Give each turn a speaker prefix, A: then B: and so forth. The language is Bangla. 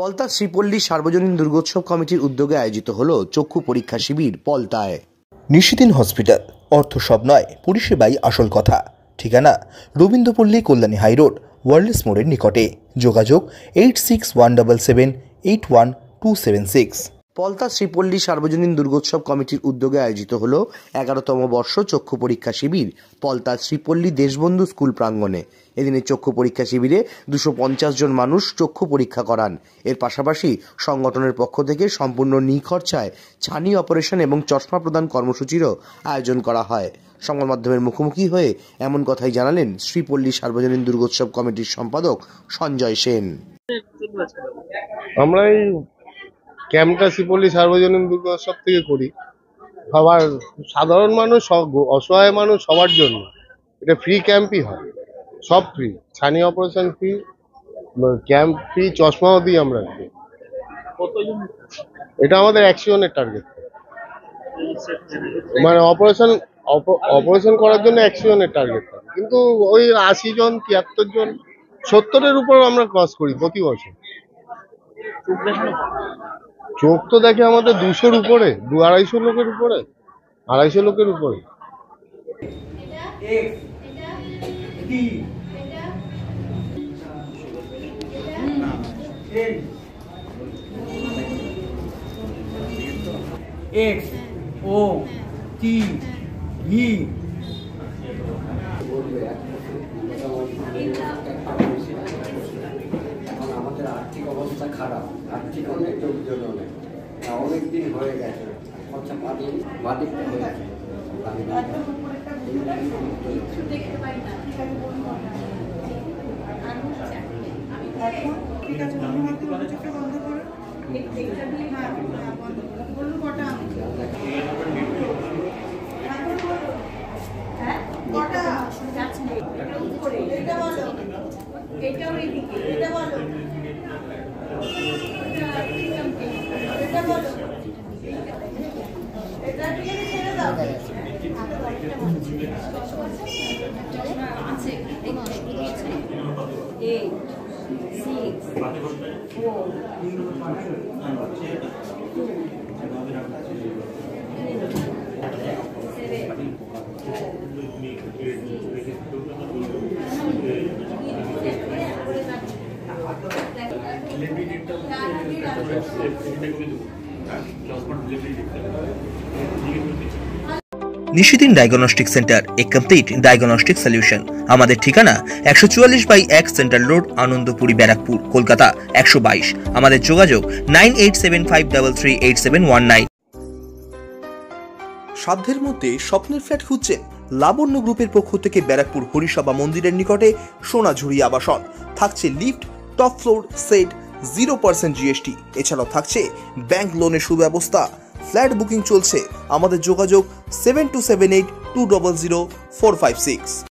A: পলতা শ্রীপল্লী সার্বজনীন দুর্গোৎসব কমিটির উদ্যোগে আয়োজিত হলো চক্ষু পরীক্ষা শিবির পলতায়।
B: নিশিদিন হসপিটাল, অর্থ সব নয়, পরিষেবাই আসল কথা। ঠিকানা রবীন্দ্রপল্লী, কল্যাণী হাইরোড, ওয়ার্ল্ডস মোড়ের নিকটে। যোগাযোগ 8617781276।
A: পলতা শ্রীপল্লী সার্বজনীন দুর্গোৎসব কমিটির উদ্যোগে আয়োজিত হলো 11তম বর্ষ চক্ষু পরীক্ষা শিবির পলতা শ্রীপল্লী দেশবন্ধু স্কুল প্রাঙ্গণে। এদিনে চক্ষু পরীক্ষা শিবিরে 250 জন মানুষ চক্ষু পরীক্ষা করান। এর পাশাপাশি সংগঠনের পক্ষ থেকে সম্পূর্ণ নিখরচায় ছানি অপারেশন এবং চশমা প্রদান কর্মসূচিরও আয়োজন করা হয়। সংবাদ মাধ্যমের মুখোমুখি হয়ে এমন কথাই জানালেন শ্রীপল্লী সার্বজনীন দুর্গোৎসব কমিটির সম্পাদক সঞ্জয় সেন।
C: আমরা এই ক্যাম্পটা শ্রীপল্লী সার্বজনীন দুর্গোৎসব থেকে করি, সবার সাধারণ মানুষ, অসহায় মানুষ, সবার জন্য এটা ফ্রি ক্যাম্পই হয়। সব ফ্রি, ছানি অপারেশন ফ্রি, ক্যাম্প ফ্রি, চশমাও দিই আমরা ফ্রি। এটা আমাদের 100 জনের টার্গেট, মানে অপারেশন করার জন্য 100 জনের টার্গেট, কিন্তু ওই 80 জন, 73 জন, 70-এর উপর আমরা ক্রস করি প্রতি বছর। চোখ তো দেখে আমাদের 200-র উপরে, 200-250 লোকের উপরে, 250 লোকের উপরে।
D: X O T V
E: আমাদের আর্থিক অবস্থা খারাপ, আর্থিক অনেক লোকজন অনেক দিন হয়ে গেছে, খরচা পানি বাদিকটা হয়ে গেছে।
B: নিশিদিন ডায়াগনস্টিক সেন্টার, এ কমপ্লিট ডায়াগনস্টিক সলিউশন। আমাদের ঠিকানা 144/1 সেন্ট্রাল রোড, আনন্দপুরি, ব্যারাকপুর, কলকাতা 122। আমাদের যোগাযোগ 9875338719। সাধ্যের মধ্যে স্বপ্নের ফ্ল্যাট খুঁজছেন? লাবণ্য গ্রুপের পক্ষ থেকে ব্যারাকপুর হরিসভা মন্দিরের নিকটে সোনাঝুরি আবাসন। থাকছে lift, top floor, set, 0% GST। এছাড়াও থাকছে ব্যাংক লোনের সুব্যবস্থা। ফ্ল্যাট বুকিং চলছে। আমাদের যোগাযোগ 7278200456।